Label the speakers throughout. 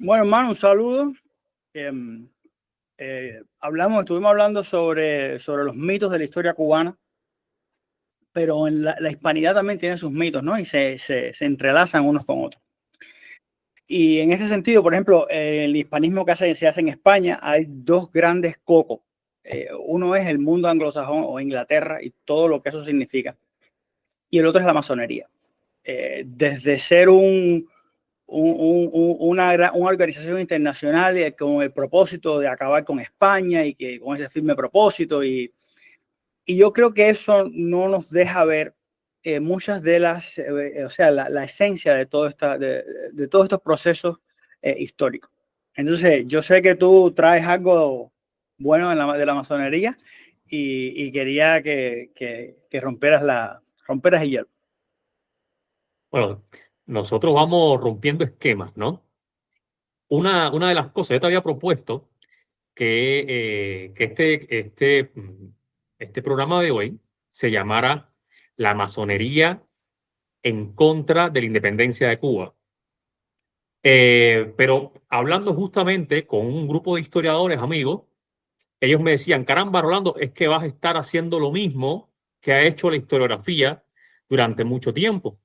Speaker 1: Bueno, hermano, un saludo. Estuvimos hablando sobre los mitos de la historia cubana, pero en la hispanidad también tiene sus mitos, ¿no? Y se entrelazan unos con otros. Y en ese sentido, por ejemplo, el hispanismo que se hace en España, hay dos grandes cocos. Uno es el mundo anglosajón o Inglaterra y todo lo que eso significa. Y el otro es la masonería. Desde ser una organización internacional con el propósito de acabar con España y que con ese firme propósito. Y yo creo que eso no nos deja ver muchas de las, o sea, la esencia de, de todos estos procesos históricos. Entonces, yo sé que tú traes algo bueno de la masonería y quería que romperas el hielo.
Speaker 2: Bueno, nosotros vamos rompiendo esquemas, ¿no? Una de las cosas, yo te había propuesto que este programa de hoy se llamara La masonería en contra de la independencia de Cuba. Pero hablando justamente con un grupo de historiadores, amigos, ellos me decían, caramba, Rolando, es que vas a estar haciendo lo mismo que ha hecho la historiografía durante mucho tiempo.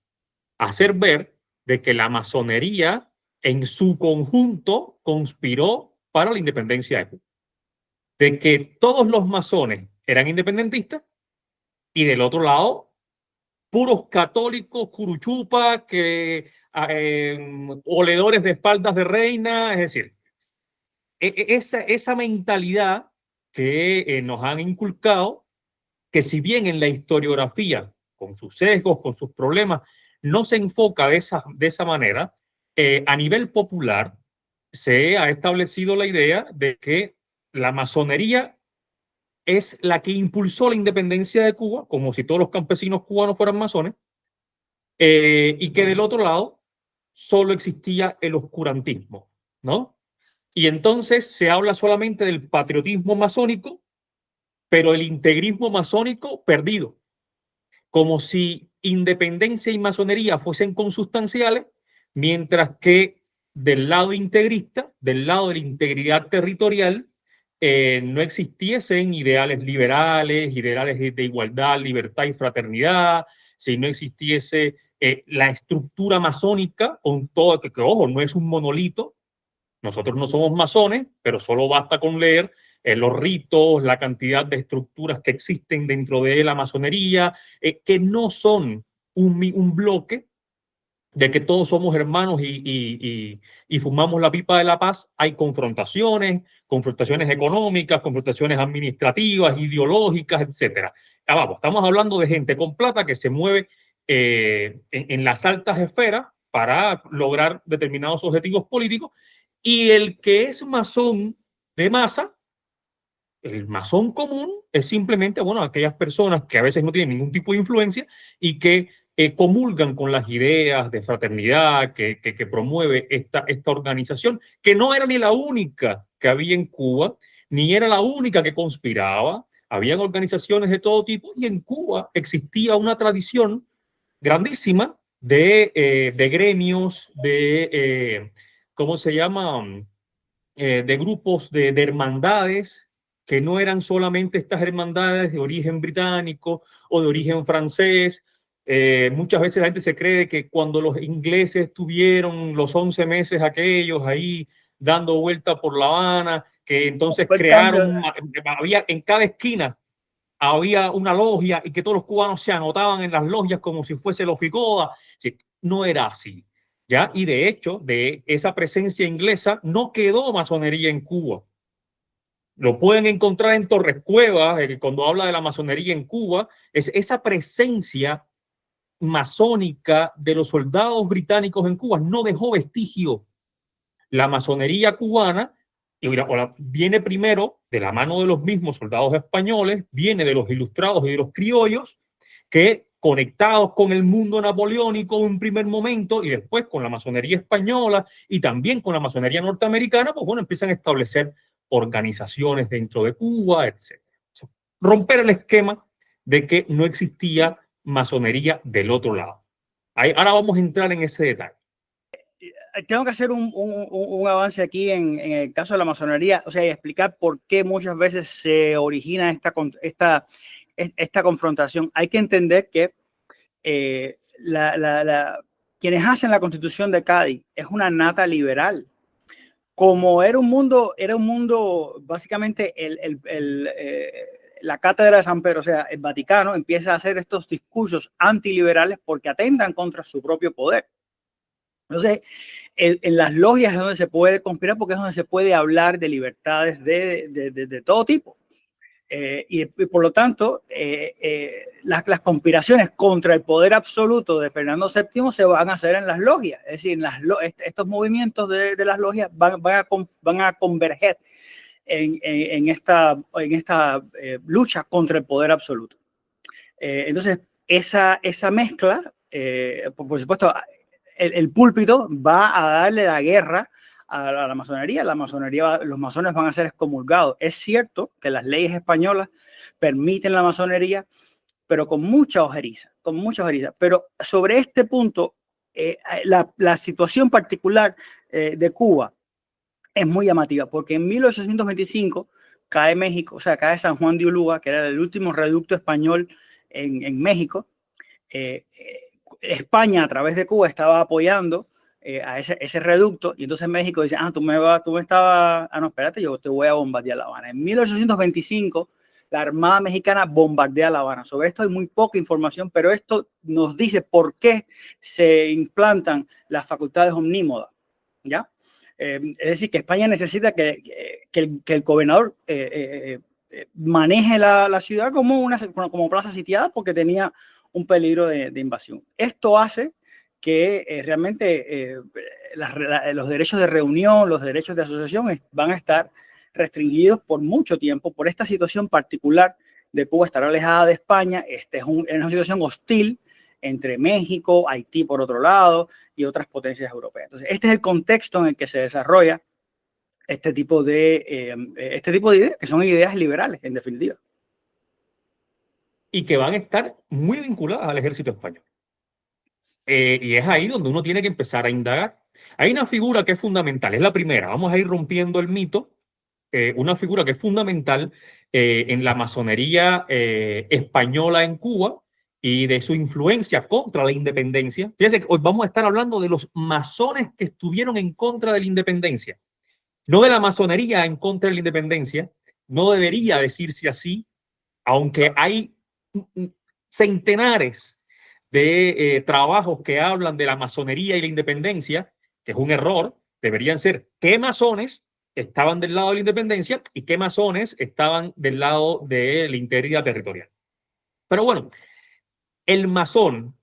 Speaker 2: Hacer ver de que la masonería en su conjunto conspiró para la independencia de Cuba. De que todos los masones eran independentistas y del otro lado, puros católicos, curuchupas, oledores de faldas de reina, es decir, esa mentalidad que nos han inculcado, que si bien en la historiografía, con sus sesgos, con sus problemas, no se enfoca de esa manera, a nivel popular se ha establecido la idea de que la masonería es la que impulsó la independencia de Cuba, como si todos los campesinos cubanos fueran masones, y que del otro lado solo existía el oscurantismo, ¿no? Y entonces se habla solamente del patriotismo masónico, pero el integrismo masónico perdido, como si independencia y masonería fuesen consustanciales, mientras que del lado integrista, del lado de la integridad territorial, no existiesen ideales liberales, ideales de igualdad, libertad y fraternidad, si no existiese la estructura masónica, con todo, que ojo, no es un monolito. Nosotros no somos masones, pero solo basta con leer los ritos, la cantidad de estructuras que existen dentro de la masonería, que no son un bloque de que todos somos hermanos y fumamos la pipa de la paz. Hay confrontaciones económicas, confrontaciones administrativas, ideológicas, etcétera. Vamos, estamos hablando de gente con plata que se mueve en las altas esferas para lograr determinados objetivos políticos, y el que es masón de masa, el masón común, es simplemente, bueno, aquellas personas que a veces no tienen ningún tipo de influencia y que comulgan con las ideas de fraternidad que promueve esta organización, que no era ni la única que había en Cuba, ni era la única que conspiraba. Habían organizaciones de todo tipo y en Cuba existía una tradición grandísima de gremios, ¿cómo se llama? De grupos de hermandades, que no eran solamente estas hermandades de origen británico o de origen francés. Muchas veces la gente se cree que cuando los ingleses tuvieron los 11 meses aquellos ahí dando vuelta por La Habana, que entonces
Speaker 1: Fue el cambio.
Speaker 2: crearon, había en cada esquina había una logia y que todos los cubanos se anotaban en las logias como si fuese los FICODA. Sí, no era así, ¿ya? Y de hecho, de esa presencia inglesa no quedó masonería en Cuba. Lo pueden encontrar en Torres Cuevas, cuando habla de la masonería en Cuba, es esa presencia masónica de los soldados británicos en Cuba no dejó vestigio. La masonería cubana viene primero de la mano de los mismos soldados españoles, viene de los ilustrados y de los criollos, que conectados con el mundo napoleónico en un primer momento y después con la masonería española y también con la masonería norteamericana, pues bueno, empiezan a establecer organizaciones dentro de Cuba, etc. Romper el esquema de que no existía masonería del otro lado. Ahora vamos a entrar en ese detalle.
Speaker 1: tengo que hacer un avance aquí en el caso de la masonería, o sea, y explicar por qué muchas veces se origina esta confrontación. Hay que entender que quienes hacen la Constitución de Cádiz es una nata liberal. Como era un mundo básicamente la cátedra de San Pedro, o sea, el Vaticano empieza a hacer estos discursos antiliberales porque atentan contra su propio poder. Entonces, en las logias es donde se puede conspirar porque es donde se puede hablar de libertades de todo tipo. Y por lo tanto, las conspiraciones contra el poder absoluto de Fernando VII se van a hacer en las logias. Es decir, estos movimientos de las logias van a converger en esta lucha contra el poder absoluto. Entonces, esa mezcla, por supuesto, el púlpito va a darle la guerra a la masonería. Los masones van a ser excomulgados. Es cierto que las leyes españolas permiten la masonería, pero con mucha ojeriza. Pero sobre este punto, la situación particular de Cuba es muy llamativa, porque en 1825 cae México, o sea, cae San Juan de Ulúa, que era el último reducto español en México. España, a través de Cuba, estaba apoyando a ese reducto, y entonces México dice, no, espérate, yo te voy a bombardear La Habana. En 1825, la Armada Mexicana bombardea La Habana. Sobre esto hay muy poca información, pero esto nos dice por qué se implantan las facultades omnímodas, ¿ya? Es decir, que España necesita que el gobernador maneje la ciudad como plaza sitiada porque tenía un peligro de invasión. Esto hace que realmente los derechos de reunión, los derechos de asociación van a estar restringidos por mucho tiempo por esta situación particular de Cuba estar alejada de España. Es una situación hostil entre México, Haití por otro lado y otras potencias europeas. Entonces, este es el contexto en el que se desarrolla este tipo de ideas, que son ideas liberales, en definitiva.
Speaker 2: Y que van a estar muy vinculadas al ejército español. Y es ahí donde uno tiene que empezar a indagar. Hay una figura que es fundamental, es la primera, vamos a ir rompiendo el mito, una figura que es fundamental en la masonería española en Cuba y de su influencia contra la independencia. Fíjense que hoy vamos a estar hablando de los masones que estuvieron en contra de la independencia, no de la masonería en contra de la independencia. No debería decirse así, aunque hay centenares de trabajos que hablan de la masonería y la independencia, que es un error. Deberían ser qué masones estaban del lado de la independencia y qué masones estaban del lado de la integridad territorial. Pero bueno, el masón,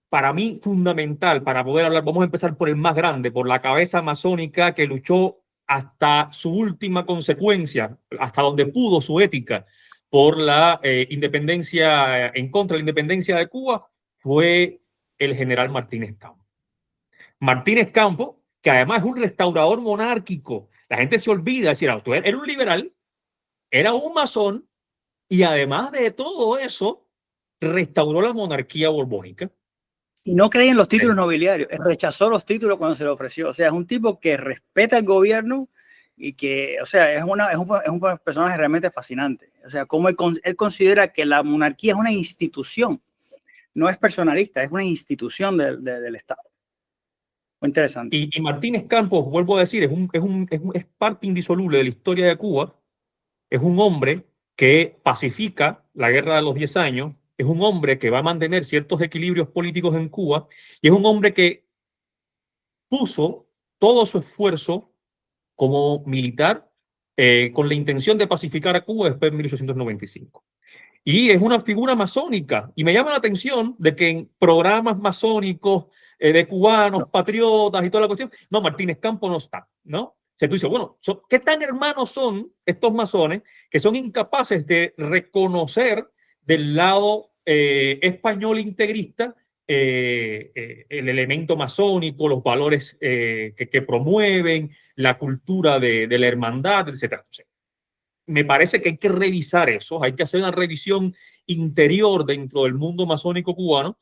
Speaker 2: para mí, fundamental para poder hablar, vamos a empezar por el más grande, por la cabeza masónica que luchó hasta su última consecuencia, hasta donde pudo su ética, por la independencia, en contra de la independencia de Cuba, fue el general Martínez Campos. Martínez Campos, que además es un restaurador monárquico. La gente se olvida, decir, era un liberal, era un masón, y además de todo eso, restauró la monarquía borbónica.
Speaker 1: Y no creía en los títulos nobiliarios, rechazó los títulos cuando se le ofreció. O sea, es un tipo que respeta el gobierno y que, o sea, es un personaje realmente fascinante. O sea, como él considera que la monarquía es una institución, no es personalista, es una institución del Estado. Muy interesante.
Speaker 2: Y Martínez Campos, vuelvo a decir, es parte indisoluble de la historia de Cuba. Es un hombre que pacifica la guerra de los 10 años, es un hombre que va a mantener ciertos equilibrios políticos en Cuba y es un hombre que puso todo su esfuerzo como militar con la intención de pacificar a Cuba después de 1895. Y es una figura masónica. Y me llama la atención de que en programas masónicos de cubanos, patriotas y toda la cuestión, no, Martínez Campos no está, ¿no? O sea, tú dices, bueno, ¿qué tan hermanos son estos masones que son incapaces de reconocer del lado español integrista el elemento masónico, los valores que promueven, la cultura de la hermandad, etcétera? O sea, me parece que hay que revisar eso, hay que hacer una revisión interior dentro del mundo masónico cubano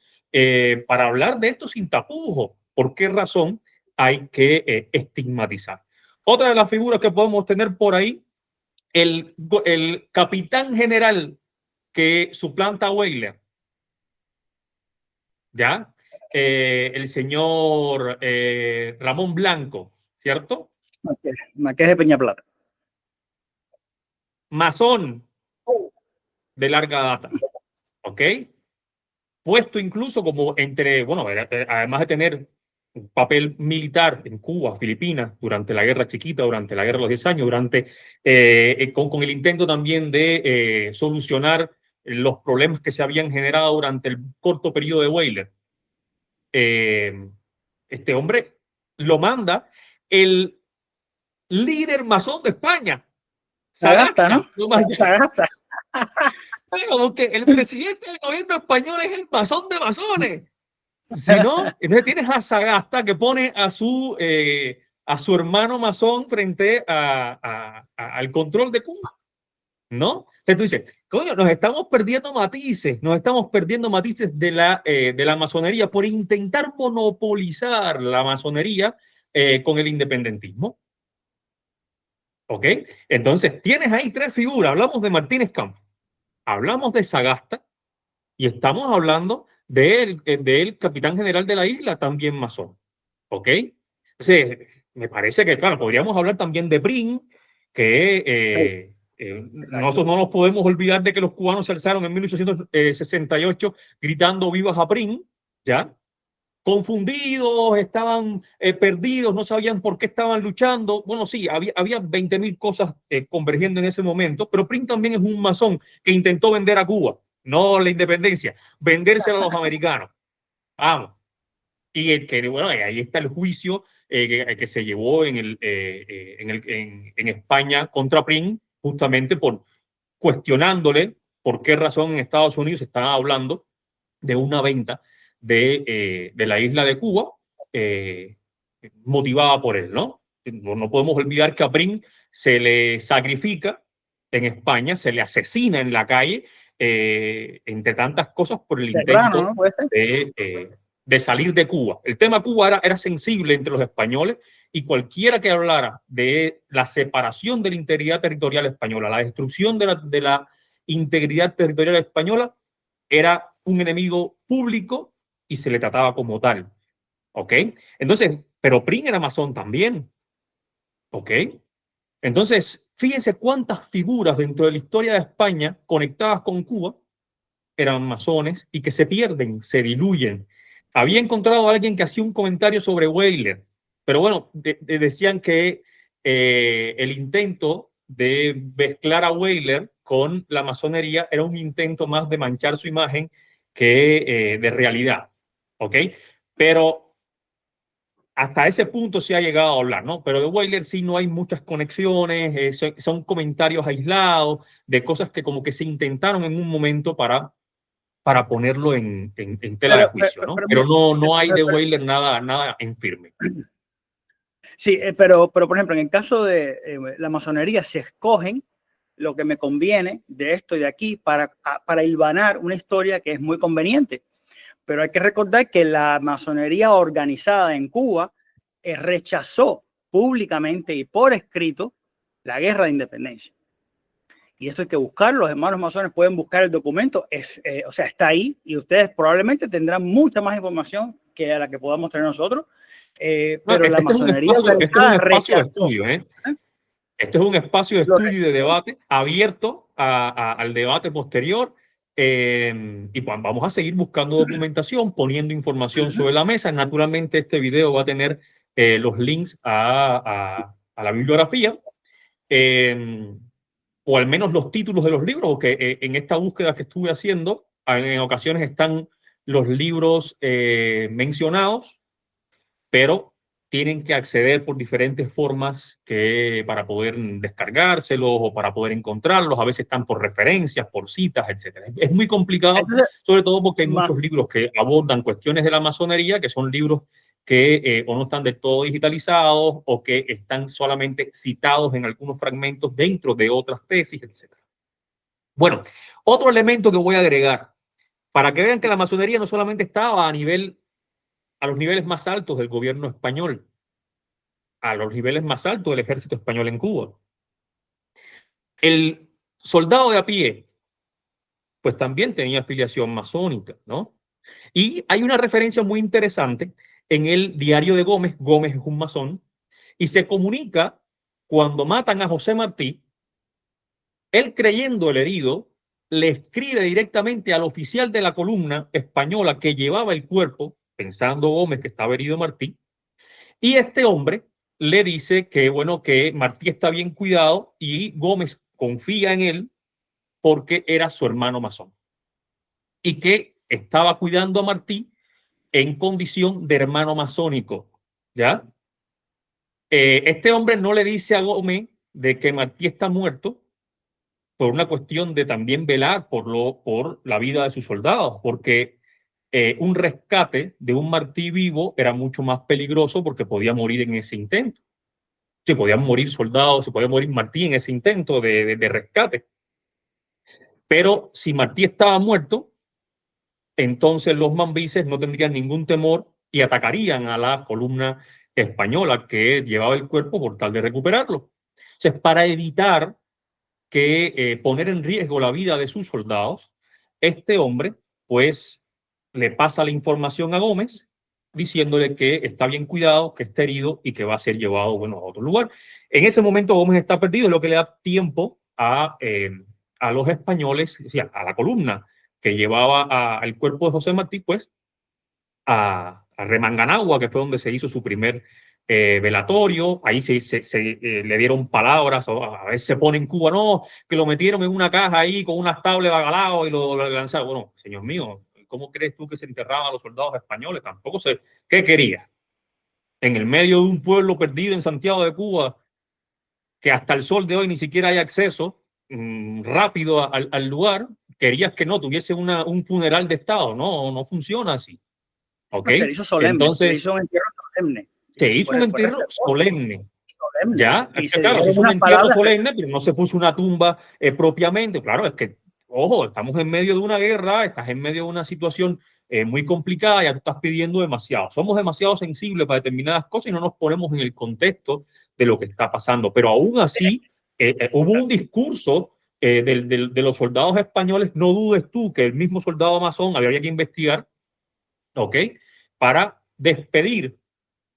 Speaker 2: para hablar de esto sin tapujos. ¿Por qué razón hay que estigmatizar. Otra de las figuras que podemos tener por ahí, el capitán general que suplanta a Weyler, ¿ya? El señor Ramón Blanco, ¿cierto?
Speaker 1: Marqués de Peñaplata.
Speaker 2: Masón de larga data, ¿ok? Puesto incluso como entre, bueno, además de tener un papel militar en Cuba, Filipinas, durante la Guerra Chiquita, durante la Guerra de los 10 años, con el intento también de solucionar los problemas que se habían generado durante el corto periodo de Weyler. Este hombre lo manda el líder masón de España,
Speaker 1: Sagasta, ¿no?
Speaker 2: Sagasta. Pero porque el presidente del gobierno español es el masón de masones. Si no, entonces tienes a Sagasta que pone a su hermano masón frente al control de Cuba, ¿no? Entonces tú dices, coño, nos estamos perdiendo matices de la masonería por intentar monopolizar la masonería con el independentismo. ¿Ok? Entonces tienes ahí tres figuras. Hablamos de Martínez Campos, hablamos de Sagasta y estamos hablando del capitán general de la isla, también masón. ¿Ok? Entonces, me parece que, claro, podríamos hablar también de Prim, que nosotros no nos podemos olvidar de que los cubanos se alzaron en 1868 gritando vivas a Prim, ¿ya? Confundidos, estaban perdidos, no sabían por qué estaban luchando. Bueno, sí, había 20.000 cosas convergiendo en ese momento, pero Prim también es un masón que intentó vender a Cuba, no la independencia, vendérsela a los americanos. Vamos. Y bueno, ahí está el juicio que se llevó en España contra Prim, justamente por cuestionándole por qué razón en Estados Unidos se estaba hablando de una venta de la isla de Cuba motivada por él, ¿no? No podemos olvidar que a Prim se le sacrifica en España, se le asesina en la calle, entre tantas cosas, por el intento, ¿no?, de salir de Cuba. El tema Cuba era sensible entre los españoles, y cualquiera que hablara de la separación de la integridad territorial española, la destrucción de la integridad territorial española, era un enemigo público y se le trataba como tal. ¿Ok? Entonces, pero Prim era masón también. ¿Ok? Entonces, fíjense cuántas figuras dentro de la historia de España conectadas con Cuba eran masones y que se pierden, se diluyen. Había encontrado a alguien que hacía un comentario sobre Weyler, pero bueno, decían que el intento de mezclar a Weyler con la masonería era un intento más de manchar su imagen que de realidad. ¿Ok? Pero hasta ese punto se ha llegado a hablar, ¿no? Pero de Weyler sí no hay muchas conexiones, son comentarios aislados de cosas que como que se intentaron en un momento para ponerlo en tela de juicio, ¿no? Pero no hay de Weyler nada en firme.
Speaker 1: Sí, pero por ejemplo, en el caso de la masonería, se escogen lo que me conviene de esto y de aquí para hilvanar una historia que es muy conveniente. Pero hay que recordar que la masonería organizada en Cuba rechazó públicamente y por escrito la guerra de independencia. Y esto hay que buscarlo. Los hermanos masones pueden buscar el documento, o sea, está ahí, y ustedes probablemente tendrán mucha más información que la que podamos tener nosotros. Pero la masonería
Speaker 2: organizada rechazó. De estudio, Este es un espacio de estudio y de debate abierto al debate posterior. Y pues vamos a seguir buscando documentación, poniendo información sobre la mesa. Naturalmente, este video va a tener los links a la bibliografía, o al menos los títulos de los libros, porque en esta búsqueda que estuve haciendo, en ocasiones están los libros mencionados, pero tienen que acceder por diferentes formas para poder descargárselos o para poder encontrarlos. A veces están por referencias, por citas, etc. Es muy complicado. Entonces, sobre todo porque hay muchos libros que abordan cuestiones de la masonería, que son libros que o no están del todo digitalizados o que están solamente citados en algunos fragmentos dentro de otras tesis, etc. Bueno, otro elemento que voy a agregar para que vean que la masonería no solamente estaba a los niveles más altos del gobierno español, a los niveles más altos del ejército español en Cuba. El soldado de a pie, pues también tenía afiliación masónica, ¿no? Y hay una referencia muy interesante en el diario de Gómez. Gómez es un masón y se comunica cuando matan a José Martí. Él, creyendo el herido, le escribe directamente al oficial de la columna española que llevaba el cuerpo, pensando Gómez que estaba herido Martí, y este hombre le dice que, bueno, que Martí está bien cuidado y Gómez confía en él porque era su hermano masón y que estaba cuidando a Martí en condición de hermano masónico, ¿ya? Este hombre no le dice a Gómez de que Martí está muerto por una cuestión de también velar por la vida de sus soldados, porque un rescate de un Martí vivo era mucho más peligroso porque podía morir en ese intento. Se podían morir soldados, se podía morir Martí en ese intento de rescate. Pero si Martí estaba muerto, entonces los mambises no tendrían ningún temor y atacarían a la columna española que llevaba el cuerpo por tal de recuperarlo. Entonces, para evitar que poner en riesgo la vida de sus soldados, este hombre pues le pasa la información a Gómez diciéndole que está bien cuidado, que está herido y que va a ser llevado, bueno, a otro lugar. En ese momento Gómez está perdido, lo que le da tiempo a los españoles, o sea, a la columna que llevaba al cuerpo de José Martí, pues a Remanganagua, que fue donde se hizo su primer velatorio. Ahí le dieron palabras, o a veces se pone en Cuba, no, que lo metieron en una caja ahí con unas tablas bacalao y lo lanzaron. Bueno, señor mío, ¿cómo crees tú que se enterraban a los soldados españoles? Tampoco sé. ¿Qué quería? En el medio de un pueblo perdido en Santiago de Cuba, que hasta el sol de hoy ni siquiera hay acceso rápido al lugar, querías que no tuviese un funeral de Estado. No, no funciona así. ¿Ok?
Speaker 1: No, se le hizo solemne,
Speaker 2: Entonces,
Speaker 1: se le hizo un entierro solemne.
Speaker 2: se hizo un entierro solemne.
Speaker 1: Solemne.
Speaker 2: Ya,
Speaker 1: Y
Speaker 2: es
Speaker 1: se
Speaker 2: que claro, se
Speaker 1: dijeron
Speaker 2: hizo un
Speaker 1: unas
Speaker 2: entierro
Speaker 1: palabras.
Speaker 2: solemne, pero no se puso una tumba propiamente. Claro, es que, ojo, estamos en medio de una guerra, estás en medio de una situación muy complicada, ya tú estás pidiendo demasiado. Somos demasiado sensibles para determinadas cosas y no nos ponemos en el contexto de lo que está pasando. Pero aún así, hubo un discurso de los soldados españoles. No dudes tú que el mismo soldado masón habría que investigar, ¿ok? Para despedir,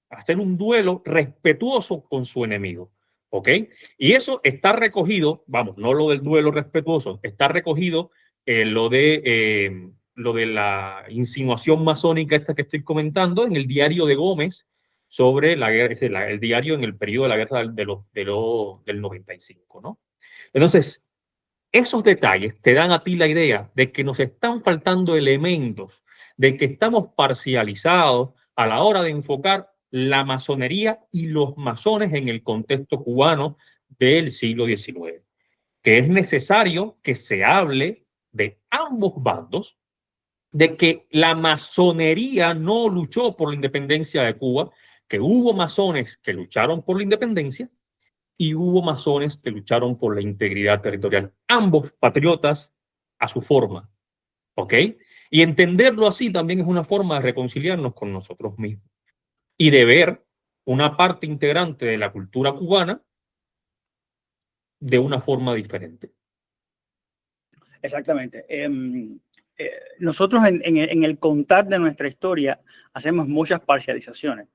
Speaker 2: hacer un duelo respetuoso con su enemigo, ¿ok? Y eso está recogido, vamos, no lo del duelo respetuoso, está recogido lo de la insinuación masónica esta que estoy comentando en el diario de Gómez sobre la guerra, el diario en el periodo de la guerra del 95, ¿no? Entonces, esos detalles te dan a ti la idea de que nos están faltando elementos, de que estamos parcializados a la hora de enfocar la masonería y los masones en el contexto cubano del siglo XIX, que es necesario que se hable de ambos bandos, de que la masonería no luchó por la independencia de Cuba, que hubo masones que lucharon por la independencia y hubo masones que lucharon por la integridad territorial. Ambos patriotas a su forma, ¿ok? Y entenderlo así también es una forma de reconciliarnos con nosotros mismos y de ver una parte integrante de la cultura cubana de una forma diferente.
Speaker 1: Exactamente. Nosotros en el contar de nuestra historia hacemos muchas parcializaciones.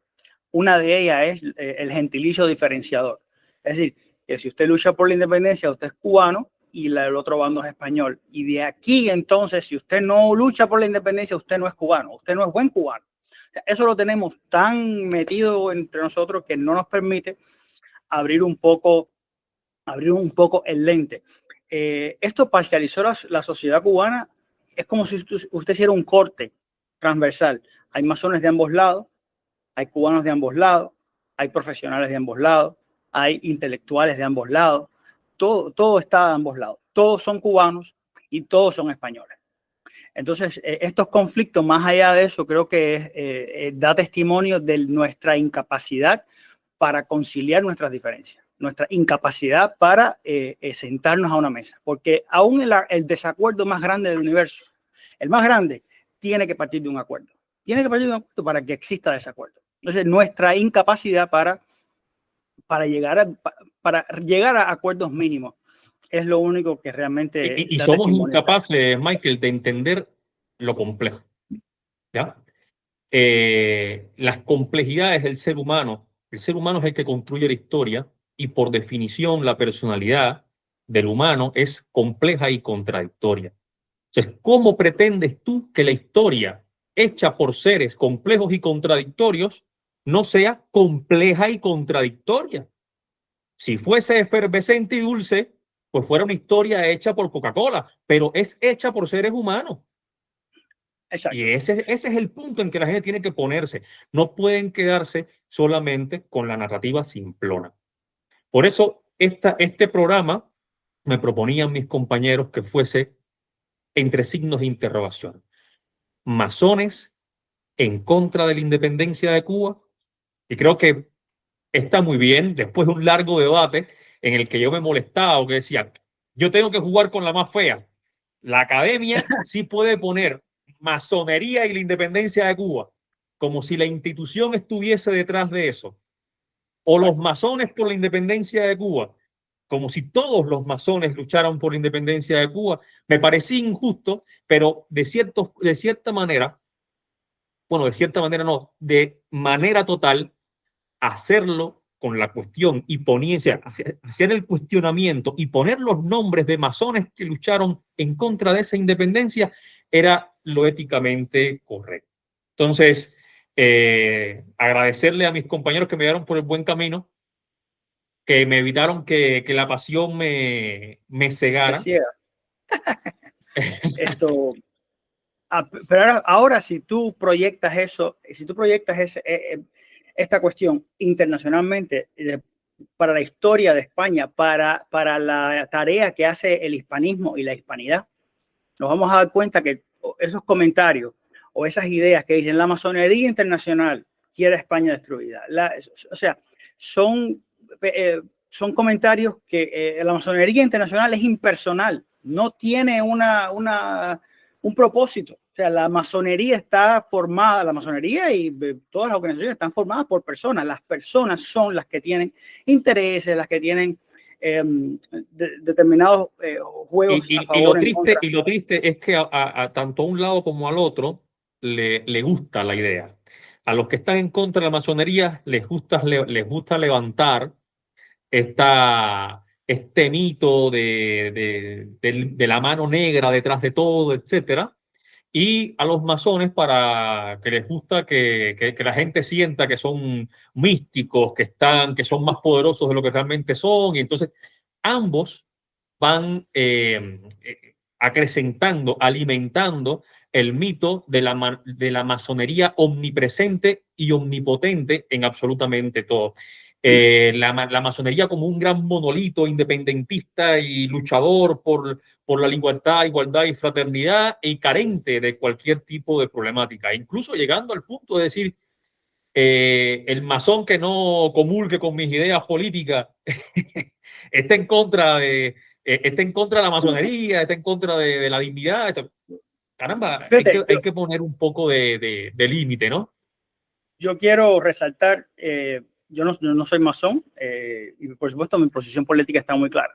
Speaker 1: Una de ellas es el gentilicio diferenciador. Es decir, que si usted lucha por la independencia, usted es cubano y el otro bando es español. Y de aquí, entonces, si usted no lucha por la independencia, usted no es cubano, usted no es buen cubano. O sea, eso lo tenemos tan metido entre nosotros que no nos permite abrir un poco el lente. Esto parcializó la sociedad cubana. Es como si usted hiciera un corte transversal. Hay masones de ambos lados, hay cubanos de ambos lados, hay profesionales de ambos lados, hay intelectuales de ambos lados. Todo está de ambos lados. Todos son cubanos y todos son españoles. Entonces, estos conflictos, más allá de eso, creo que da testimonio de nuestra incapacidad para conciliar nuestras diferencias, nuestra incapacidad para sentarnos a una mesa, porque aún el desacuerdo más grande del universo, el más grande, tiene que partir de un acuerdo. Tiene que partir de un acuerdo para que exista desacuerdo. Entonces, nuestra incapacidad para para llegar a acuerdos mínimos. Es lo único que realmente
Speaker 2: Y
Speaker 1: da
Speaker 2: somos
Speaker 1: testimonio.
Speaker 2: incapaces, Michael, de entender lo complejo, ¿ya? Las complejidades del ser humano. El ser humano es el que construye la historia y por definición la personalidad del humano es compleja y contradictoria. Entonces, ¿cómo pretendes tú que la historia hecha por seres complejos y contradictorios no sea compleja y contradictoria? Si fuese efervescente y dulce, pues fuera una historia hecha por Coca-Cola, pero es hecha por seres humanos.
Speaker 1: Exacto.
Speaker 2: Y ese es el punto en que la gente tiene que ponerse. No pueden quedarse solamente con la narrativa simplona. Por eso, este programa me proponían mis compañeros que fuese entre signos de interrogación. Masones en contra de la independencia de Cuba. Y creo que está muy bien, después de un largo debate en el que yo me molestaba o que decía, yo tengo que jugar con la más fea. La academia sí puede poner masonería y la independencia de Cuba, como si la institución estuviese detrás de eso. O los masones por la independencia de Cuba, como si todos los masones lucharan por la independencia de Cuba. Me parecía injusto, pero de cierta manera, bueno, de cierta manera no, de manera total, hacerlo con la cuestión y ponerse, hacer el cuestionamiento y poner los nombres de masones que lucharon en contra de esa independencia era lo éticamente correcto. Entonces, agradecerle a mis compañeros que me dieron por el buen camino, que me evitaron que la pasión me
Speaker 1: Te
Speaker 2: cegara.
Speaker 1: ciega. Esto, pero ahora si tú proyectas eso, si tú proyectas esta cuestión internacionalmente para la historia de España, para la tarea que hace el hispanismo y la hispanidad, nos vamos a dar cuenta que esos comentarios o esas ideas que dicen la masonería internacional quiere España destruida, o sea, son comentarios que la masonería internacional es impersonal, no tiene un propósito. O sea, la masonería está formada, la masonería y todas las organizaciones están formadas por personas. Las personas son las que tienen intereses, las que tienen determinados juegos a favor o en contra.
Speaker 2: Y lo triste es que tanto a un lado como al otro le gusta la idea. A los que están en contra de la masonería les gusta levantar este mito de la mano negra detrás de todo, etcétera. Y a los masones para que les gusta que la gente sienta que son místicos, que son más poderosos de lo que realmente son. Y entonces ambos van acrecentando, alimentando el mito de la masonería omnipresente y omnipotente en absolutamente todo. La masonería como un gran monolito independentista y luchador por la libertad, igualdad y fraternidad y carente de cualquier tipo de problemática, incluso llegando al punto de decir, el masón que no comulgue con mis ideas políticas está en contra de la masonería, está en contra de la dignidad. Caramba,
Speaker 1: Fíjate,
Speaker 2: hay que poner un poco de límite, ¿no?
Speaker 1: yo quiero resaltar, yo no soy masón y por supuesto mi posición política está muy clara,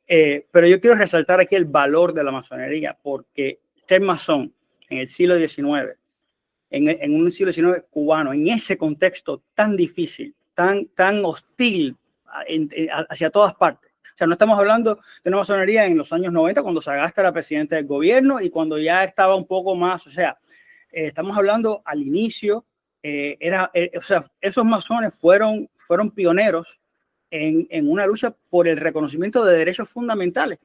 Speaker 1: pero yo quiero resaltar aquí el valor de la masonería, porque ser masón en el siglo XIX, en un siglo XIX cubano, en ese contexto tan difícil, tan hostil hacia todas partes. O sea, no estamos hablando de una masonería en los años 90, cuando Sagasta era presidente del gobierno y cuando ya estaba un poco más, o sea, estamos hablando al inicio, o sea, esos masones fueron pioneros en una lucha por el reconocimiento de derechos fundamentales.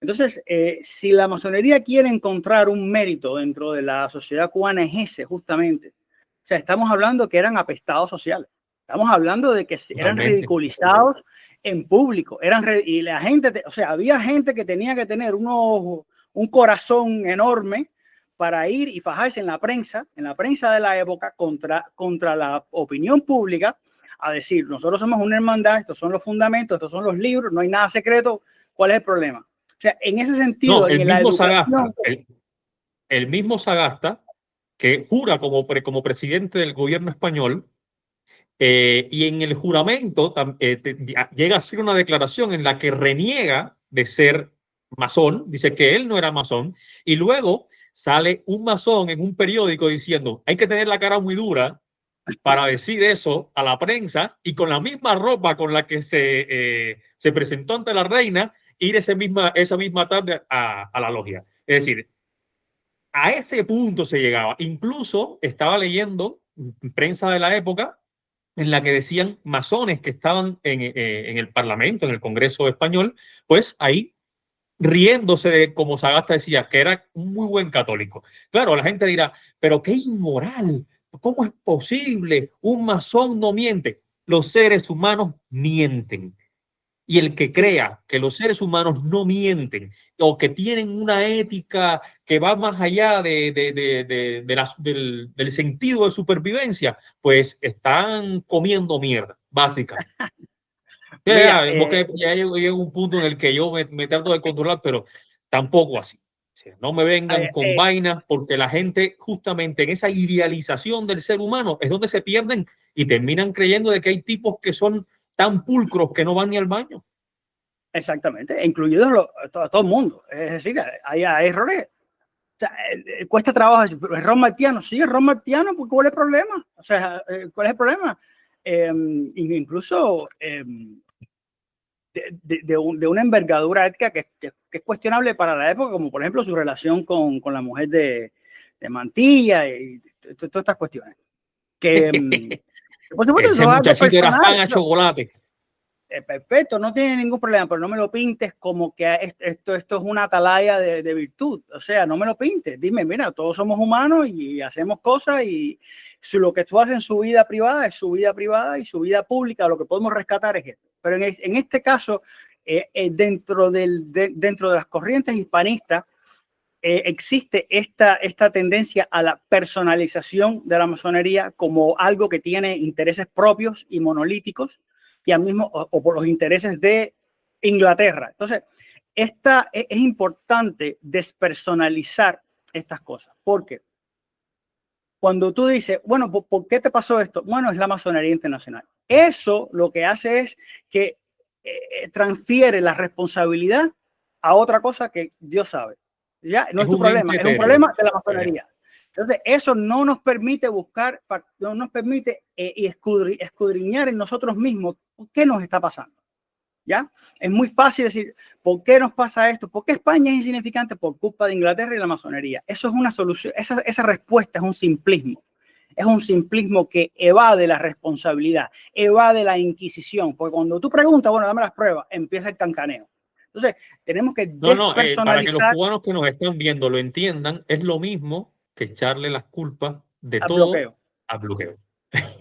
Speaker 1: Entonces, si la masonería quiere encontrar un mérito dentro de la sociedad cubana, es ese justamente. O sea, estamos hablando que eran apestados sociales. Estamos hablando de que eran ridiculizados en público. Y la gente, o sea, había gente que tenía que tener un corazón enorme para ir y fajarse en la prensa de la época contra la opinión pública, a decir, nosotros somos una hermandad, estos son los fundamentos, estos son los libros, no hay nada secreto, ¿cuál es el problema? O sea, en ese sentido,
Speaker 2: No,
Speaker 1: en la educación...
Speaker 2: el mismo Sagasta, que jura como presidente del gobierno español, Y en el juramento llega a hacer una declaración en la que reniega de ser masón, dice que él no era masón, y luego sale un masón en un periódico diciendo, hay que tener la cara muy dura para decir eso a la prensa y con la misma ropa con la que se presentó ante la reina, ir esa misma tarde a la logia. Es decir, a ese punto se llegaba. Incluso estaba leyendo prensa de la época en la que decían masones que estaban en el Parlamento, en el Congreso español, pues ahí riéndose de, como Sagasta decía, que era un muy buen católico. Claro, la gente dirá, pero qué inmoral, ¿cómo es posible? Un masón no miente. Los seres humanos mienten. Y el que
Speaker 1: Sí,
Speaker 2: crea que los seres humanos no mienten o que tienen una ética que va más allá del sentido de supervivencia, pues están comiendo mierda, básicamente.
Speaker 1: mira,
Speaker 2: Porque ya llega un punto en el que yo me trato de controlar, pero tampoco así. O sea, no me vengan con vainas, porque la gente justamente en esa idealización del ser humano es donde se pierden y terminan creyendo de que hay tipos que son tan pulcros que no van ni al baño.
Speaker 1: exactamente, incluidos todo el mundo. Es decir, hay errores. O sea, cuesta trabajo decir, pero es Ron Martiano. Sí, es Ron Martiano, pues ¿cuál es el problema? O sea, ¿cuál es el problema? Incluso de una envergadura ética que es cuestionable para la época, como por ejemplo su relación con la mujer de Mantilla y todas estas cuestiones. Que, por supuesto, eso
Speaker 2: Ese
Speaker 1: es algo
Speaker 2: muchachito era
Speaker 1: personal.
Speaker 2: pan a chocolate.
Speaker 1: Perfecto, no tiene ningún problema, pero no me lo pintes como que esto es una atalaya de virtud. O sea, no me lo pintes. Dime, mira, todos somos humanos y hacemos cosas y si lo que tú haces en su vida privada es su vida privada y su vida pública, lo que podemos rescatar es esto. Pero en este caso, dentro de las corrientes hispanistas, existe esta tendencia a la personalización de la masonería como algo que tiene intereses propios y monolíticos y al mismo o por los intereses de Inglaterra. Entonces, es importante despersonalizar estas cosas, porque cuando tú dices, bueno, ¿por qué te pasó esto? Bueno, es la masonería internacional. Eso lo que hace es que transfiere la responsabilidad a otra cosa que Dios sabe. Ya no es tu problema, es un problema de la masonería. Entonces, eso no nos permite buscar, no nos permite escudriñar en nosotros mismos qué nos está pasando. ¿Ya? Es muy fácil decir, ¿por qué nos pasa esto? ¿Por qué España es insignificante? Por culpa de Inglaterra y la masonería. Eso es una solución, esa respuesta es un simplismo. Es un simplismo que evade la responsabilidad, evade la inquisición, porque cuando tú preguntas, bueno, dame las pruebas, empieza el cancaneo. Entonces, tenemos que despersonalizar.
Speaker 2: Para que los cubanos que nos están viendo lo entiendan, es lo mismo que echarle las culpas de todo
Speaker 1: bloqueo.
Speaker 2: al bloqueo.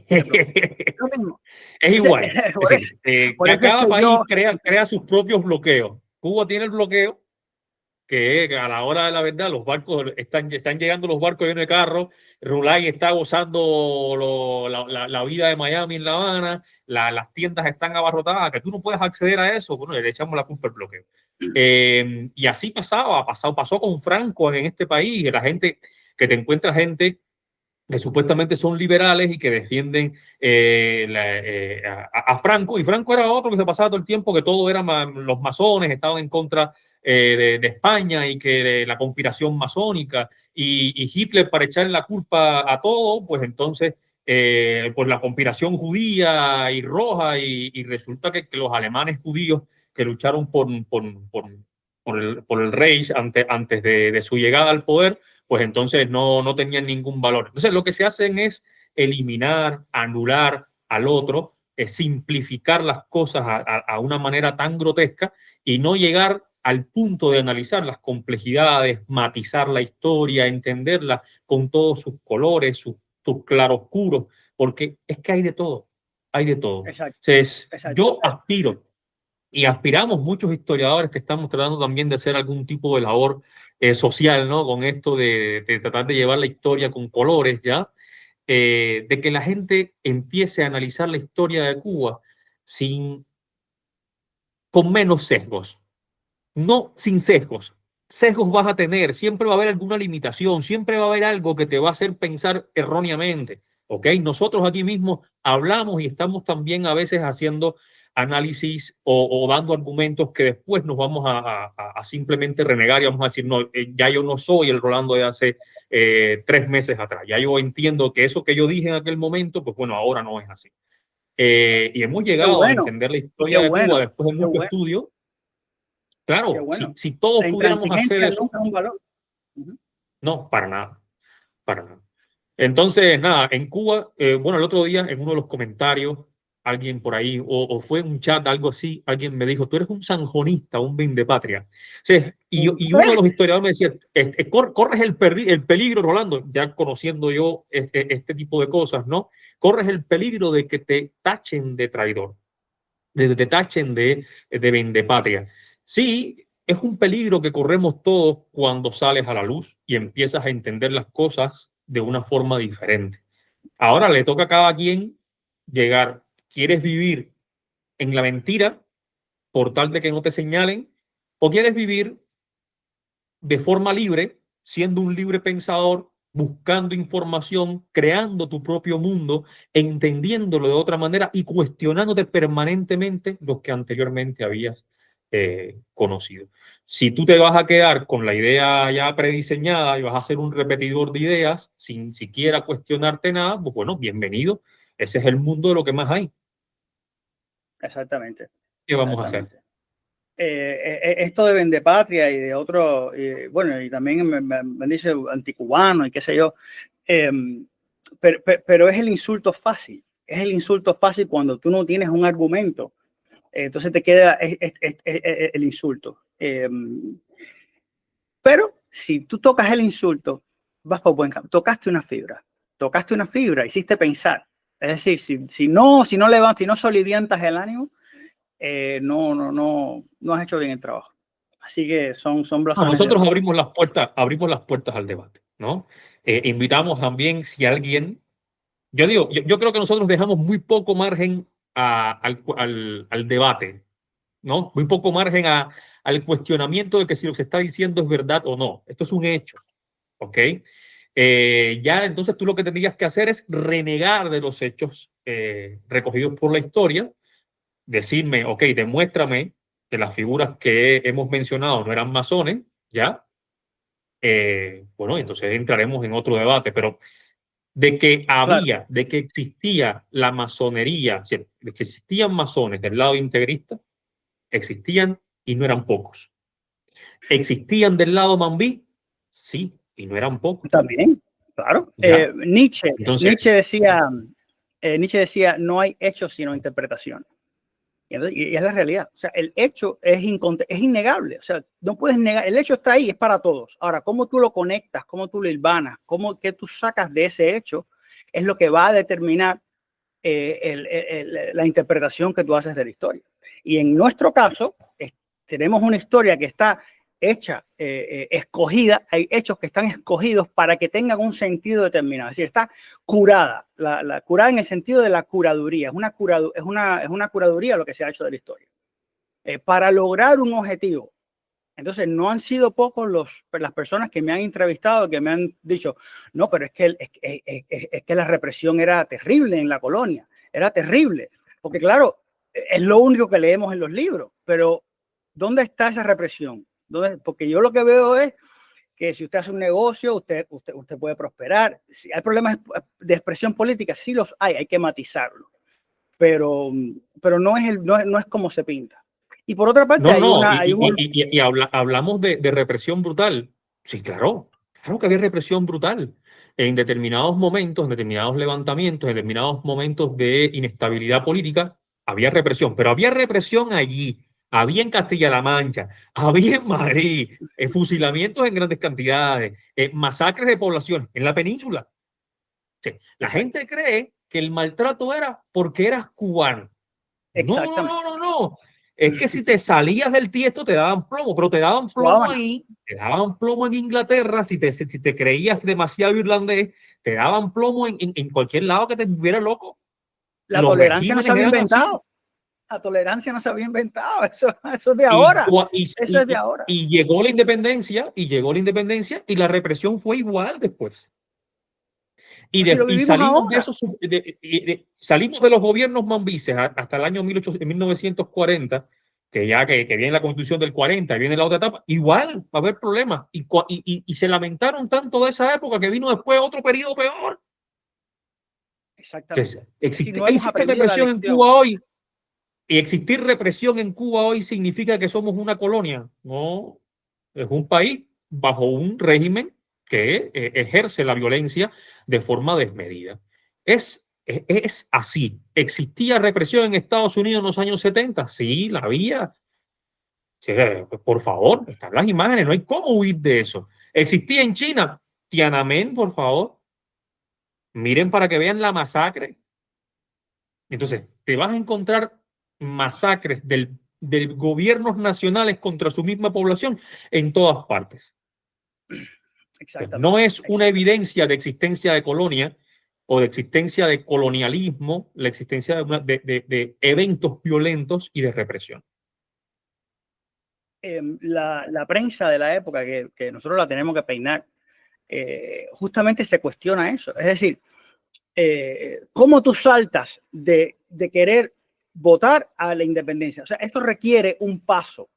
Speaker 1: Lo mismo.
Speaker 2: Es igual.
Speaker 1: Por
Speaker 2: Es decir,
Speaker 1: eso es
Speaker 2: cada
Speaker 1: que
Speaker 2: país crea sus propios bloqueos. Cuba tiene el bloqueo que a la hora de la verdad los barcos están llegando los barcos llenos de carros, Rulay está gozando la vida de Miami en La Habana, las tiendas están abarrotadas, que tú no puedes acceder a eso, bueno, le echamos la culpa al bloqueo. Y así pasó con Franco en este país, que te encuentra gente que supuestamente son liberales y que defienden a Franco, y Franco era otro que se pasaba todo el tiempo que todo era los masones, estaban en contra de España y que de la conspiración masónica, y Hitler, para echarle la culpa a todo, pues entonces pues la conspiración judía y roja, y resulta que los alemanes judíos que lucharon por el Reich antes de su llegada al poder, pues entonces no tenían ningún valor. Entonces lo que se hacen es eliminar, anular al otro, simplificar las cosas a una manera tan grotesca y no llegar al punto de analizar las complejidades, matizar la historia, entenderla con todos sus colores, sus claroscuros, porque es que hay de todo, hay de todo.
Speaker 1: Exacto,
Speaker 2: Entonces,
Speaker 1: exacto.
Speaker 2: yo aspiro y aspiramos muchos historiadores que estamos tratando también de hacer algún tipo de labor social, ¿no? Con esto de tratar de llevar la historia con colores, ¿ya? De que la gente empiece a analizar la historia de Cuba con menos sesgos, no sin sesgos. Sesgos vas a tener, siempre va a haber alguna limitación, siempre va a haber algo que te va a hacer pensar erróneamente, ¿ok? Nosotros aquí mismo hablamos y estamos también a veces haciendo análisis o dando argumentos que después nos vamos a simplemente renegar y vamos a decir, no, ya yo no soy el Rolando de hace 3 meses atrás. Ya yo entiendo que eso que yo dije en aquel momento, pues bueno, ahora no es así. Y hemos
Speaker 1: Qué
Speaker 2: llegado a
Speaker 1: bueno,
Speaker 2: entender la
Speaker 1: y qué
Speaker 2: historia de Cuba
Speaker 1: bueno,
Speaker 2: después de
Speaker 1: qué
Speaker 2: mucho
Speaker 1: bueno,
Speaker 2: estudio.
Speaker 1: qué
Speaker 2: Claro,
Speaker 1: bueno.
Speaker 2: si todos
Speaker 1: La
Speaker 2: pudiéramos hacer
Speaker 1: intransigencia
Speaker 2: eso,
Speaker 1: nunca es un valor. Ujú.
Speaker 2: no, para nada, para nada. Entonces, nada, en Cuba, bueno, el otro día en uno de los comentarios, alguien por ahí, o fue en un chat, algo así, alguien me dijo, tú eres un sanjonista, un vindepatria. Sí, y uno de los historiadores me decía, corres el peligro, Rolando, ya conociendo yo este tipo de cosas, ¿no? Corres el peligro de que te tachen de traidor, de que te tachen de vindepatria. Sí, es un peligro que corremos todos cuando sales a la luz y empiezas a entender las cosas de una forma diferente. Ahora le toca a cada quien llegar. ¿Quieres vivir en la mentira por tal de que no te señalen? ¿O quieres vivir de forma libre, siendo un libre pensador, buscando información, creando tu propio mundo, entendiéndolo de otra manera y cuestionándote permanentemente lo que anteriormente habías conocido? Si tú te vas a quedar con la idea ya prediseñada y vas a ser un repetidor de ideas sin siquiera cuestionarte nada, pues bueno, bienvenido. Ese es el mundo de lo que más hay.
Speaker 1: Exactamente,
Speaker 2: ¿Qué vamos a hacer?
Speaker 1: exactamente. Esto de Vendepatria y de otro, bueno, y también me dice anticubano y qué sé yo, pero es el insulto fácil. Es el insulto fácil cuando tú no tienes un argumento. Entonces te queda el insulto. Pero si tú tocas el insulto, vas por buen camino. Tocaste una fibra, hiciste pensar. Es decir, si no levantas, si no soliviantas el ánimo, no has hecho bien el trabajo. Así que son blasones de
Speaker 2: Nosotros
Speaker 1: oro.
Speaker 2: abrimos las puertas al debate, ¿no? Invitamos también si alguien, yo digo, yo creo que nosotros dejamos muy poco margen al debate, ¿no? Muy poco margen al cuestionamiento de que si lo que se está diciendo es verdad o no. Esto es un hecho, ¿ok? Ya entonces tú lo que tendrías que hacer es renegar de los hechos recogidos por la historia, decirme, ok, demuéstrame que las figuras que hemos mencionado no eran masones, ¿ya? Bueno, entonces entraremos en otro debate, pero
Speaker 1: Claro,
Speaker 2: de que existía la masonería, o sea, de que existían masones del lado integrista, existían y no eran pocos. ¿Existían del lado mambí? Sí, y no eran pocos.
Speaker 1: también, claro.
Speaker 2: ¿Ya?
Speaker 1: Nietzsche, Nietzsche
Speaker 2: Entonces,
Speaker 1: decía, Nietzsche decía, no hay hechos sino interpretación. Y es la realidad. O sea, el hecho es innegable. O sea, no puedes negar. El hecho está ahí, es para todos. Ahora, cómo tú lo conectas, cómo tú lo hilvanas, qué tú sacas de ese hecho, es lo que va a determinar la interpretación que tú haces de la historia. Y en nuestro caso, tenemos una historia que está hecha, escogida, hay hechos que están escogidos para que tengan un sentido determinado, es decir, está curada, curada en el sentido de la curaduría, es una curaduría lo que se ha hecho de la historia, para lograr un objetivo. Entonces, no han sido pocos las personas que me han entrevistado, que me han dicho, no, pero es que la represión era terrible en la colonia, era terrible, porque claro, es lo único que leemos en los libros, pero ¿dónde está esa represión? Porque yo lo que veo es que si usted hace un negocio, usted puede prosperar. Si hay problemas de expresión política, sí los hay que matizarlo, pero no es como se pinta. Y por otra parte,
Speaker 2: no, no, hablamos de represión brutal. Sí, claro, claro que había represión brutal. En determinados momentos, en determinados levantamientos, en determinados momentos de inestabilidad política, había represión, pero había represión allí, había en Castilla-La Mancha, había en Madrid, fusilamientos en grandes cantidades, masacres de población en la península. Sí, la
Speaker 1: Exacto.
Speaker 2: gente cree que el maltrato era porque eras cubano. No, no, no,
Speaker 1: Exactamente.
Speaker 2: no, no. Es que si te salías del tiesto te daban plomo, pero te daban plomo
Speaker 1: Suávana.
Speaker 2: ahí, te daban plomo en Inglaterra, si te creías demasiado irlandés, te daban plomo en cualquier lado que te estuviera loco.
Speaker 1: La
Speaker 2: Los
Speaker 1: tolerancia no se
Speaker 2: regímenes
Speaker 1: había
Speaker 2: eran así.
Speaker 1: inventado. La tolerancia no se había inventado. Eso es de
Speaker 2: Y,
Speaker 1: ahora. Eso es de ahora.
Speaker 2: y llegó la independencia, y la represión fue igual después. Y,
Speaker 1: si lo
Speaker 2: y
Speaker 1: vivimos
Speaker 2: salimos de
Speaker 1: ahora.
Speaker 2: esos, salimos de los gobiernos mambises hasta el año 1940, que ya que viene la constitución del 40, viene la otra etapa, igual va a haber problemas. Y se lamentaron tanto de esa época que vino después otro periodo peor.
Speaker 1: Exactamente.
Speaker 2: Entonces,
Speaker 1: Es decir, no hemos
Speaker 2: existe
Speaker 1: aprendido la
Speaker 2: represión en
Speaker 1: lección.
Speaker 2: Cuba hoy, y existir represión en Cuba hoy significa que somos una colonia. No, es un país bajo un régimen que ejerce la violencia de forma desmedida. Es así. ¿Existía represión en Estados Unidos en los años 70? Sí, la había. Sí, por favor, están las imágenes, no hay cómo huir de eso. ¿Existía en China? Tiananmen, por favor. Miren para que vean la masacre. Entonces, te vas a encontrar masacres del gobiernos nacionales contra su misma población en todas partes. No
Speaker 1: Exactamente.
Speaker 2: es una evidencia de existencia de colonia o de existencia de colonialismo, la existencia de eventos violentos y de represión.
Speaker 1: La prensa de la época, que nosotros la tenemos que peinar, justamente se cuestiona eso. Es decir, ¿cómo tú saltas de querer votar a la independencia? O sea, esto requiere un paso.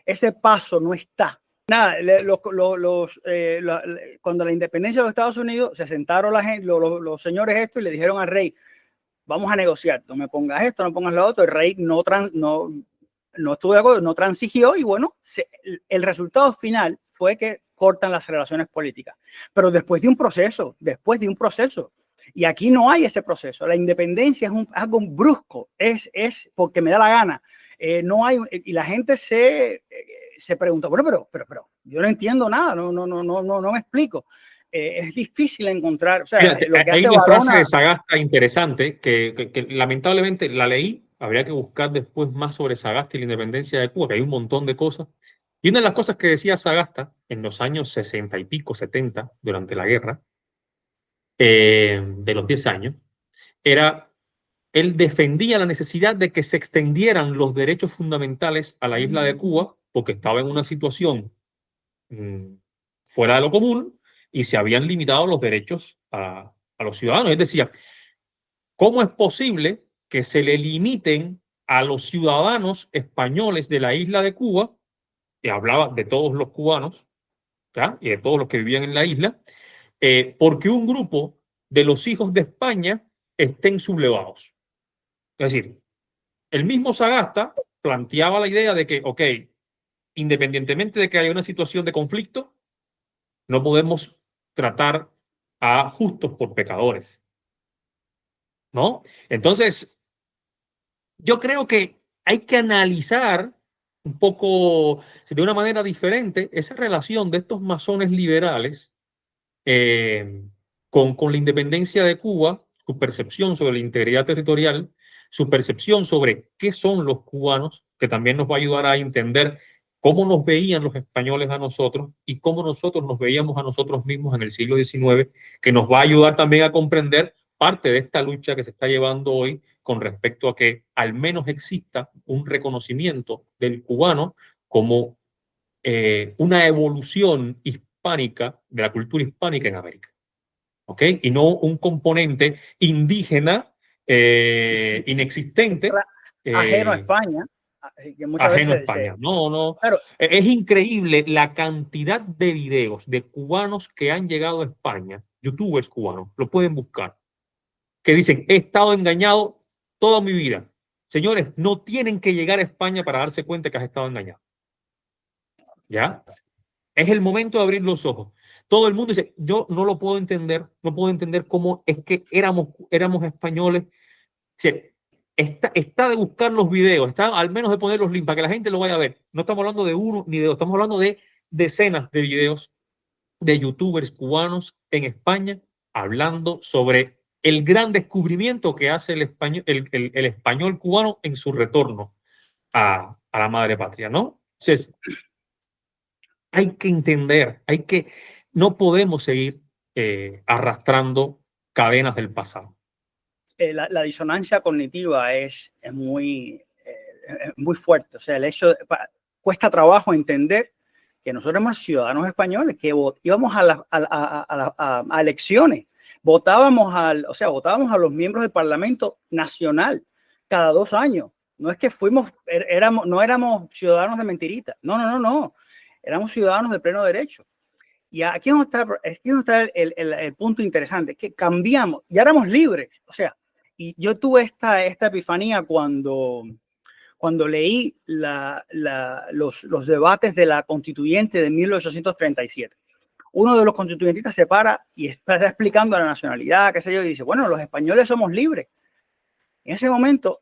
Speaker 1: Ese paso no está. Nada, cuando la independencia de los Estados Unidos, se sentaron los señores estos y le dijeron al rey, vamos a negociar, no me pongas esto, no pongas lo otro. El rey no estuvo de acuerdo, no transigió y bueno, el resultado final fue que cortan las relaciones políticas. Pero después de un proceso. Y aquí no hay ese proceso. La independencia es algo brusco, es porque me da la gana. No hay, y la gente se pregunta, bueno, pero yo no entiendo nada, no me explico. Es difícil encontrar, o sea,
Speaker 2: Fíjate,
Speaker 1: lo que
Speaker 2: hay
Speaker 1: hace
Speaker 2: una frase
Speaker 1: Varona.
Speaker 2: de Sagasta interesante que lamentablemente la leí, habría que buscar después más sobre Sagasta y la independencia de Cuba, que hay un montón de cosas. Y una de las cosas que decía Sagasta en los años 60 y pico, 70, durante la guerra, de los 10 años, era, él defendía la necesidad de que se extendieran los derechos fundamentales a la isla de Cuba, porque estaba en una situación fuera de lo común y se habían limitado los derechos a los ciudadanos. Es decir, ¿cómo es posible que se le limiten a los ciudadanos españoles de la isla de Cuba, que hablaba de todos los cubanos, ¿ya? Y de todos los que vivían en la isla, porque un grupo de los hijos de España estén sublevados? Es decir, el mismo Sagasta planteaba la idea de que, ok, independientemente de que haya una situación de conflicto, no podemos tratar a justos por pecadores, ¿no? Entonces, yo creo que hay que analizar un poco, de una manera diferente, esa relación de estos masones liberales con la independencia de Cuba, su percepción sobre la integridad territorial, su percepción sobre qué son los cubanos, que también nos va a ayudar a entender cómo nos veían los españoles a nosotros y cómo nosotros nos veíamos a nosotros mismos en el siglo XIX, que nos va a ayudar también a comprender parte de esta lucha que se está llevando hoy con respecto a que al menos exista un reconocimiento del cubano como una evolución hispánica, de la cultura hispánica en América. ¿Ok? Y no un componente indígena inexistente.
Speaker 1: Ajeno a España, que muchas
Speaker 2: Ajeno a
Speaker 1: veces
Speaker 2: España. No, no.
Speaker 1: claro,
Speaker 2: Es increíble la cantidad de videos de cubanos que han llegado a España, youtubers cubanos, lo pueden buscar, que dicen, he estado engañado toda mi vida. Señores, no tienen que llegar a España para darse cuenta que has estado engañado. ¿Ya? Es el momento de abrir los ojos. Todo el mundo dice, yo no lo puedo entender, no puedo entender cómo es que éramos españoles. O sea, está de buscar los videos, está al menos de poner los links para que la gente lo vaya a ver. No estamos hablando de uno ni de dos, estamos hablando de decenas de videos de youtubers cubanos en España hablando sobre el gran descubrimiento que hace el español cubano en su retorno a la madre patria, ¿no? Entonces, hay que entender, no podemos seguir arrastrando cadenas del pasado.
Speaker 1: La disonancia cognitiva es muy fuerte. O sea, el hecho cuesta trabajo entender que nosotros somos ciudadanos españoles, que íbamos a elecciones votábamos votábamos a los miembros del Parlamento Nacional cada 2 años. No es que no éramos ciudadanos de mentirita. No. Éramos ciudadanos de pleno derecho. Y aquí es donde está el punto interesante, que cambiamos, ya éramos libres. O sea, y yo tuve esta epifanía cuando leí los debates de la Constituyente de 1837. Uno de los constituyentistas se para y está explicando la nacionalidad, qué sé yo, y dice, bueno, los españoles somos libres. En ese momento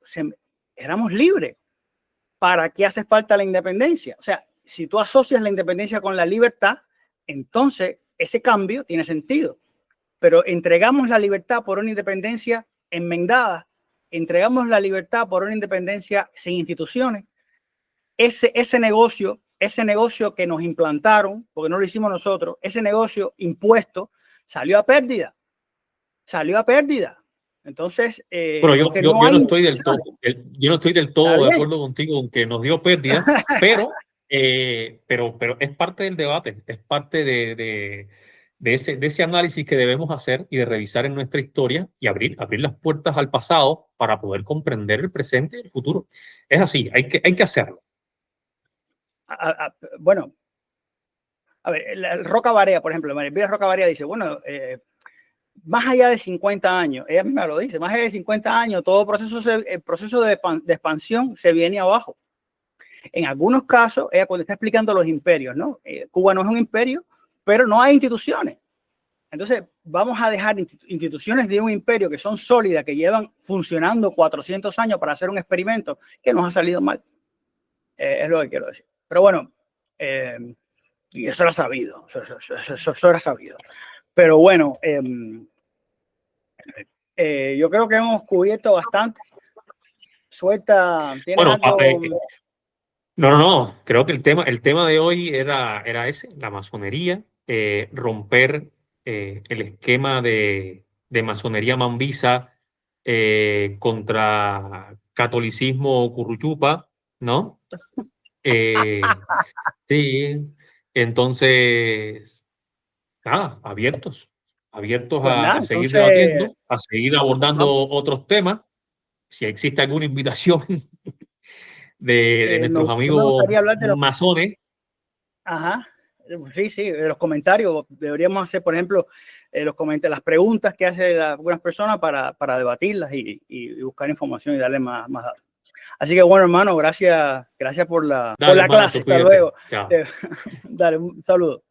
Speaker 1: éramos libres. ¿Para qué hace falta la independencia? O sea, si tú asocias la independencia con la libertad, entonces ese cambio tiene sentido. Pero entregamos la libertad por una independencia enmendada, entregamos la libertad por una independencia sin instituciones. Ese negocio que nos implantaron, porque no lo hicimos nosotros, ese negocio impuesto salió a pérdida. Entonces,
Speaker 2: pero yo no estoy del todo de acuerdo contigo con que nos dio pérdida, pero es parte del debate, es parte de ese análisis que debemos hacer y de revisar en nuestra historia y abrir las puertas al pasado para poder comprender el presente y el futuro. Es así, hay que hacerlo.
Speaker 1: Bueno, a ver, el Roca Barea, por ejemplo, María Roca Barea dice, bueno, más allá de 50 años, ella misma lo dice, más allá de 50 años, todo el proceso de expansión se viene abajo. En algunos casos, ella cuando está explicando los imperios, ¿no? Cuba no es un imperio, pero no hay instituciones. Entonces, vamos a dejar instituciones de un imperio que son sólidas, que llevan funcionando 400 años para hacer un experimento que nos ha salido mal. Es lo que quiero decir. Pero bueno, y eso era sabido, eso era sabido. Pero bueno, yo creo que hemos cubierto bastante. Suelta, ¿tienes algo?
Speaker 2: No, creo que el tema de hoy era ese, la masonería, romper el esquema de masonería mambisa contra catolicismo curruchupa, ¿no? Sí, entonces, nada, abiertos
Speaker 1: Pues
Speaker 2: a
Speaker 1: nada,
Speaker 2: seguir
Speaker 1: entonces,
Speaker 2: debatiendo, a seguir abordando otros temas. Si existe alguna invitación de nuestros
Speaker 1: me
Speaker 2: amigos
Speaker 1: gustaría hablar de
Speaker 2: masones.
Speaker 1: Ajá, sí, de los comentarios. Deberíamos hacer, por ejemplo, las preguntas que hacen algunas personas para debatirlas y buscar información y darle más datos. Así que bueno, hermano, gracias por la clase. Hasta luego. Dale, un saludo.